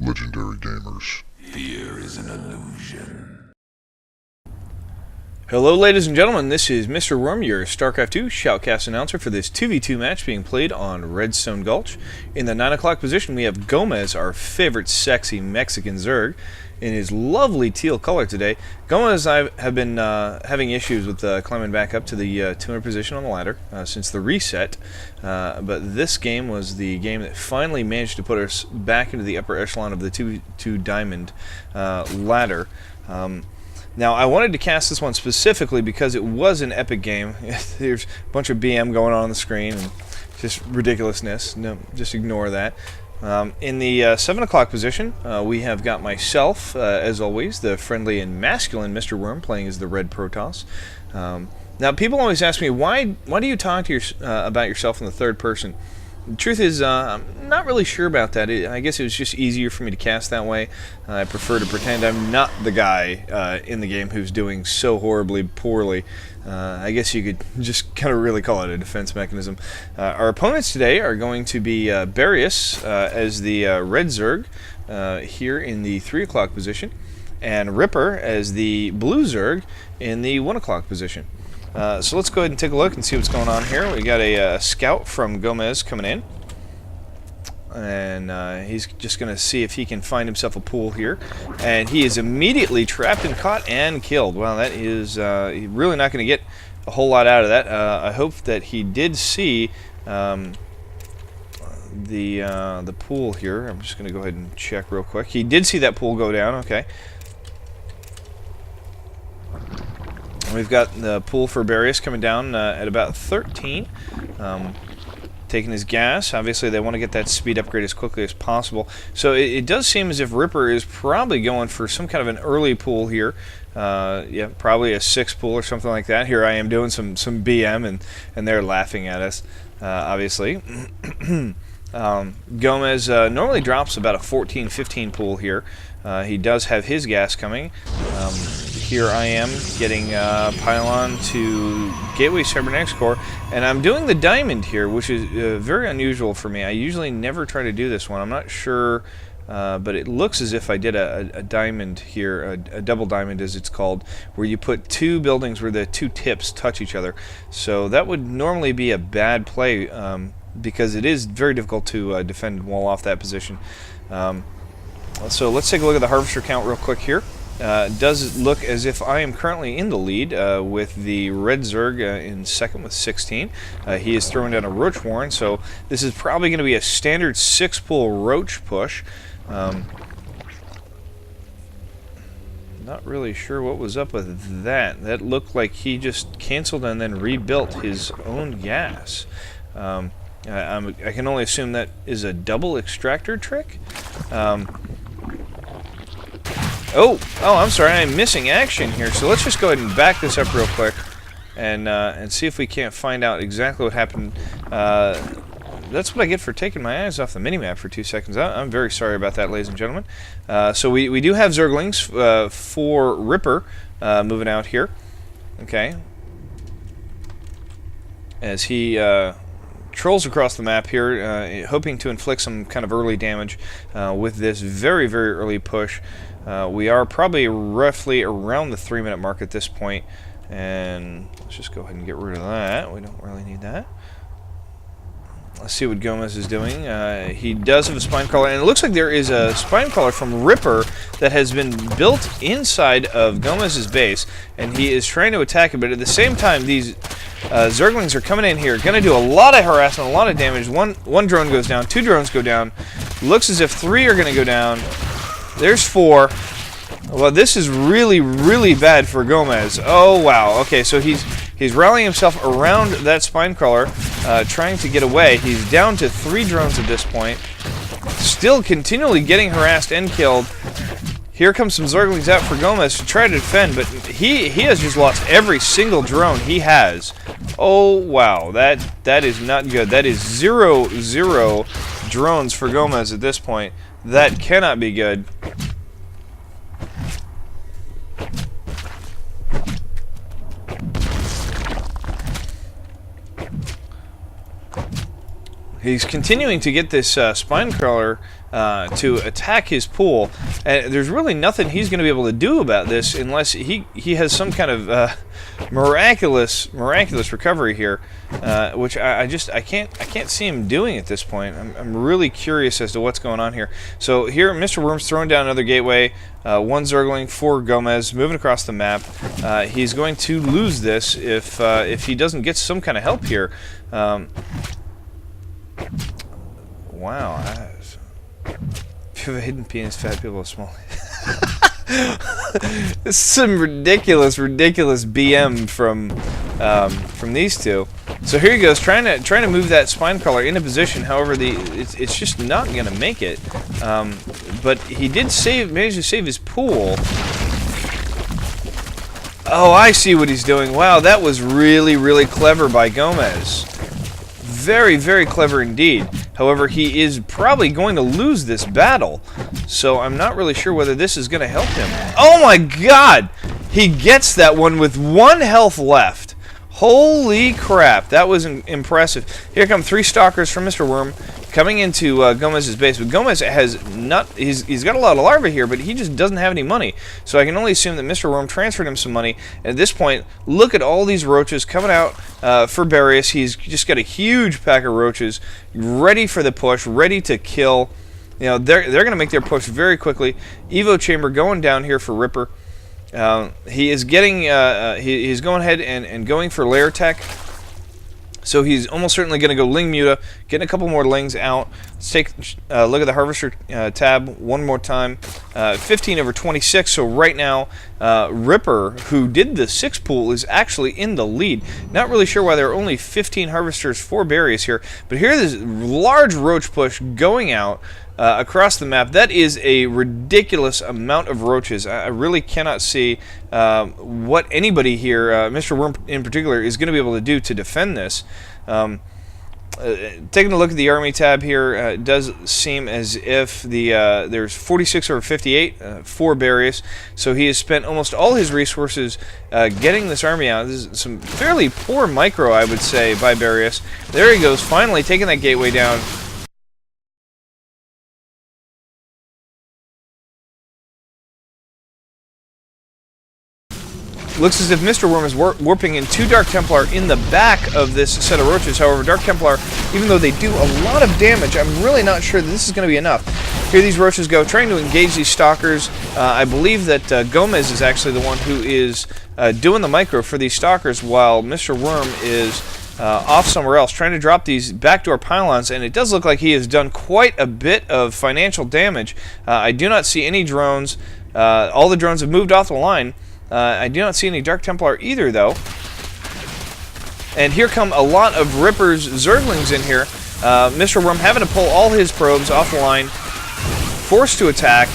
legendary gamers. Fear is an illusion. Hello ladies and gentlemen, this is mrworm, your Starcraft 2 shoutcast announcer for this 2v2 match being played on Redstone Gulch. In the 9 o'clock position we have GoMeZ, our favorite sexy Mexican Zerg, in his lovely teal color today. GoMeZ and I have been having issues with climbing back up to the 200 position on the ladder since the reset, but this game was the game that finally managed to put us back into the upper echelon of the 2v2 diamond ladder. Now, I wanted to cast this one specifically because it was an epic game. There's a bunch of BM going on the screen and just ridiculousness. No, just ignore that. In the 7 o'clock position, we have got myself, as always, the friendly and masculine mrworm, playing as the red Protoss. Now, people always ask me, why do you talk to about yourself in the third person? The truth is, I'm not really sure about that. I guess it was just easier for me to cast that way. I prefer to pretend I'm not the guy in the game who's doing so horribly poorly. I guess you could just kind of really call it a defense mechanism. Our opponents today are going to be Barius as the red Zerg here in the 3 o'clock position, and Ripper as the blue Zerg in the 1 o'clock position. So let's go ahead and take a look and see what's going on here. We got a scout from GoMeZ coming in, and he's just going to see if he can find himself a pool here, and he is immediately trapped and caught and killed. Well, that is really not going to get a whole lot out of that. I hope that he did see the pool here. I'm just going to go ahead and check real quick. He did see that pool go down. Okay. We've got the pool for Barius coming down at about 13. Taking his gas. Obviously, they want to get that speed upgrade as quickly as possible. So it does seem as if Ripper is probably going for some kind of an early pool here. Yeah, probably a 6 pool or something like that. Here I am doing some BM, and they're laughing at us, obviously. GoMeZ normally drops about a 14-15 pool here. He does have his gas coming. Here I am getting pylon to Gateway Cybernetics Core, and I'm doing the diamond here, which is very unusual for me. I usually never try to do this one. I'm not sure, but it looks as if I did a diamond here, a double diamond as it's called, where you put 2 buildings where the 2 tips touch each other. So that would normally be a bad play because it is very difficult to defend wall off that position. So let's take a look at the harvester count real quick here. Does look as if I am currently in the lead with the red Zerg in second with 16. He is throwing down a roach warren, so this is probably going to be a standard 6-pool roach push. Not really sure what was up with that. That looked like he just canceled and then rebuilt his own gas. I can only assume that is a double extractor trick. Oh, I'm sorry, I'm missing action here. So let's just go ahead and back this up real quick and see if we can't find out exactly what happened. That's what I get for taking my eyes off the minimap for 2 seconds. I'm very sorry about that, ladies and gentlemen. So we do have Zerglings for Ripper moving out here. Okay. As he trolls across the map here, hoping to inflict some kind of early damage with this very, very early push. We are probably roughly around the 3-minute mark at this point, and let's just go ahead and get rid of that. We don't really need that. Let's see what GoMeZ is doing. He does have a spine crawler, and it looks like there is a spine crawler from Ripper that has been built inside of GoMeZ's base, and he is trying to attack it, but at the same time, these Zerglings are coming in here, going to do a lot of harassment, a lot of damage. One drone goes down, 2 drones go down. Looks as if 3 are going to go down. There's 4. Well, this is really, really bad for GoMeZ. Oh, wow. Okay, so he's rallying himself around that spine crawler, trying to get away. He's down to 3 drones at this point. Still continually getting harassed and killed. Here comes some Zerglings out for GoMeZ to try to defend, but he has just lost every single drone he has. Oh, wow. That is not good. That is 0 drones for GoMeZ at this point. That cannot be good. He's continuing to get this spine crawler to attack his pool, and there's really nothing he's going to be able to do about this unless he has some kind of miraculous recovery here, which I can't see him doing at this point. I'm really curious as to what's going on here. So here, Mr. Worm's throwing down another gateway. One Zergling, 4 GoMeZ, moving across the map. He's going to lose this if he doesn't get some kind of help here. Wow. If you have a hidden penis, fat people have small. This is some ridiculous BM from these two. So here he goes, trying to move that spine crawler into position. However, it's just not going to make it. But he did manage to save his pool. Oh, I see what he's doing. Wow, that was really clever by GoMeZ. Very clever indeed. However, he is probably going to lose this battle, so I'm not really sure whether this is going to help him. Oh my god! He gets that one with 1 health left. Holy crap, that was impressive. Here come 3 stalkers from Mr. Worm coming into GoMez's base, but GoMeZ has not, he's got a lot of larvae here, but he just doesn't have any money. So I can only assume that Mr. Worm transferred him some money. And at this point, look at all these roaches coming out for Barius. He's just got a huge pack of roaches ready for the push, ready to kill. You know, they're going to make their push very quickly. Evo Chamber going down here for Ripper. He is getting, he's going ahead and going for lair tech. So he's almost certainly going to go Ling Muta, getting a couple more Lings out. Let's take a look at the Harvester tab one more time. 15/26, so right now Ripper, who did the 6 pool, is actually in the lead. Not really sure why there are only 15 Harvesters for Barius here, but here this large roach push going out across the map. That is a ridiculous amount of roaches. I really cannot see what anybody here, Mr. Worm in particular, is going to be able to do to defend this. Taking a look at the army tab here, it does seem as if there's 46/58 for Barius, so he has spent almost all his resources getting this army out. This is some fairly poor micro, I would say, by Barius. There he goes, finally taking that gateway down. Looks as if Mr. Worm is warping in 2 Dark Templar in the back of this set of roaches. However, Dark Templar, even though they do a lot of damage, I'm really not sure that this is going to be enough. Here these roaches go, trying to engage these stalkers. I believe that GoMeZ is actually the one who is doing the micro for these stalkers, while Mr. Worm is off somewhere else, trying to drop these backdoor pylons, and it does look like he has done quite a bit of financial damage. I do not see any drones. All the drones have moved off the line. I do not see any Dark Templar either, though. And here come a lot of Ripper's Zerglings in here. Mr. Worm having to pull all his probes off the line, forced to attack.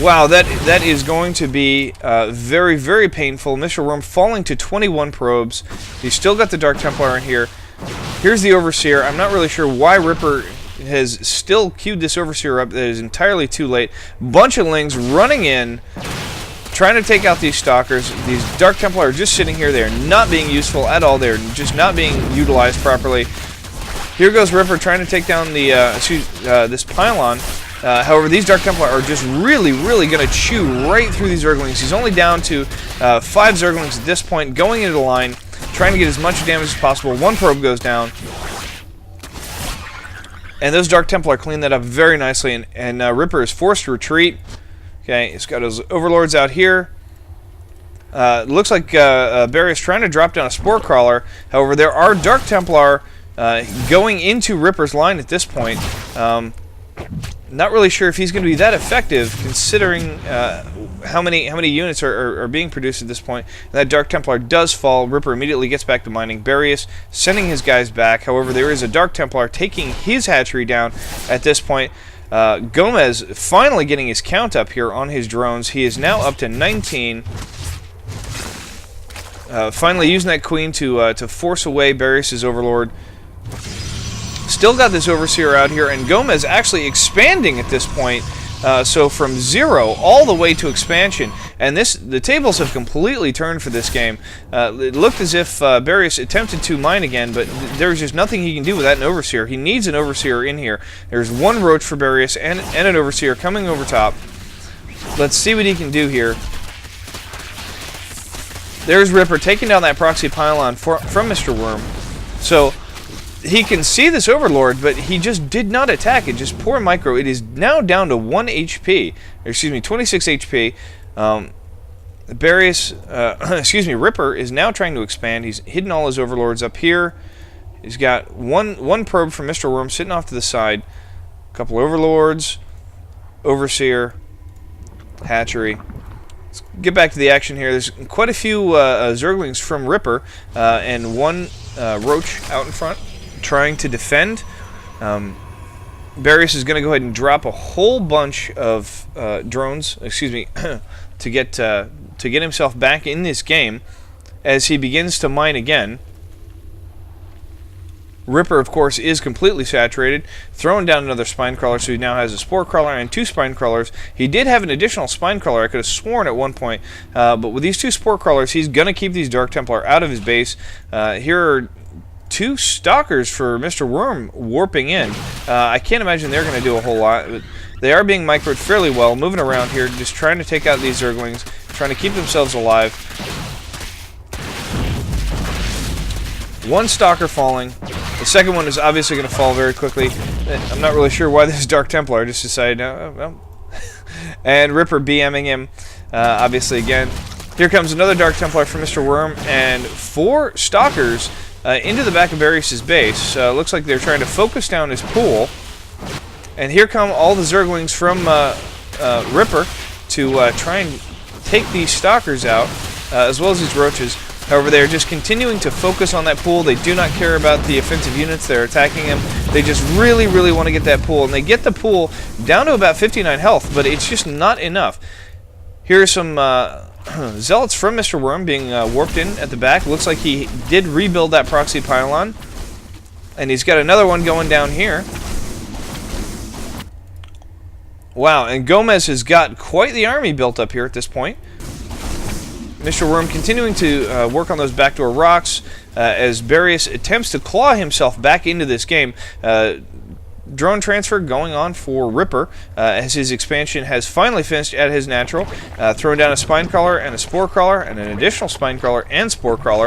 Wow, that is going to be very painful. Mr. Worm falling to 21 probes. He's still got the Dark Templar in here. Here's the Overseer. I'm not really sure why Ripper has still queued this Overseer up. That is entirely too late. Bunch of Lings running in, trying to take out these stalkers. These Dark Templar are just sitting here. They're not being useful at all. They're just not being utilized properly. Here goes Ripper trying to take down the this pylon. However, these Dark Templar are just really going to chew right through these Zerglings. He's only down to 5 Zerglings at this point, going into the line, trying to get as much damage as possible. 1 probe goes down. And those Dark Templar clean that up very nicely, and Ripper is forced to retreat. Okay, he's got his Overlords out here. Looks like Barius trying to drop down a Spore Crawler. However, there are Dark Templar going into Ripper's line at this point. Not really sure if he's going to be that effective, considering how many units are being produced at this point. And that Dark Templar does fall. Ripper immediately gets back to mining. Barius sending his guys back. However, there is a Dark Templar taking his hatchery down at this point. GoMeZ finally getting his count up here on his drones. He is now up to 19. Finally using that Queen to force away Barius' Overlord. Still got this Overseer out here, and GoMeZ actually expanding at this point. So from 0 all the way to expansion, and the tables have completely turned for this game. It looked as if Barius attempted to mine again, but there's just nothing he can do without an Overseer. He needs an Overseer in here. There's one Roach for Barius and an Overseer coming over top. Let's see what he can do here. There's Ripper taking down that proxy pylon from Mr. Worm. So he can see this Overlord, but he just did not attack it. Just poor Micro. It is now down to 1 HP. Or, excuse me, 26 HP. Excuse me, Ripper is now trying to expand. He's hidden all his Overlords up here. He's got one probe from Mr. Worm sitting off to the side. A couple Overlords, Overseer, Hatchery. Let's get back to the action here. There's quite a few Zerglings from Ripper and one Roach out in front trying to defend. Barius is going to go ahead and drop a whole bunch of drones, excuse me, to get himself back in this game as he begins to mine again. Ripper, of course, is completely saturated, throwing down another Spine Crawler, so he now has a Spore Crawler and 2 Spine Crawlers. He did have an additional Spine Crawler, I could have sworn at one point, but with these 2 Spore Crawlers, he's going to keep these Dark Templar out of his base. Here are 2 Stalkers for Mr. Worm warping in. I can't imagine they're going to do a whole lot, but they are being microed fairly well, moving around here, just trying to take out these Zerglings, trying to keep themselves alive. One Stalker falling. The second one is obviously going to fall very quickly. I'm not really sure why this Dark Templar just decided, no, well. And Ripper BMing him, obviously again. Here comes another Dark Templar from Mr. Worm, and 4 Stalkers into the back of Barius' base. Looks like they're trying to focus down his pool. And here come all the Zerglings from Ripper to try and take these Stalkers out, as well as these Roaches. However, they're just continuing to focus on that pool. They do not care about the offensive units that are attacking them. They just really, really want to get that pool. And they get the pool down to about 59 health, but it's just not enough. Here are some Zealots from Mr. Worm being warped in at the back. Looks like he did rebuild that proxy pylon. And he's got another one going down here. Wow, and GoMeZ has got quite the army built up here at this point. Mr. Worm continuing to work on those backdoor rocks as Barius attempts to claw himself back into this game. Drone transfer going on for Ripper as his expansion has finally finished at his natural. Throwing down a Spine Crawler and a Spore Crawler and an additional Spine Crawler and Spore Crawler.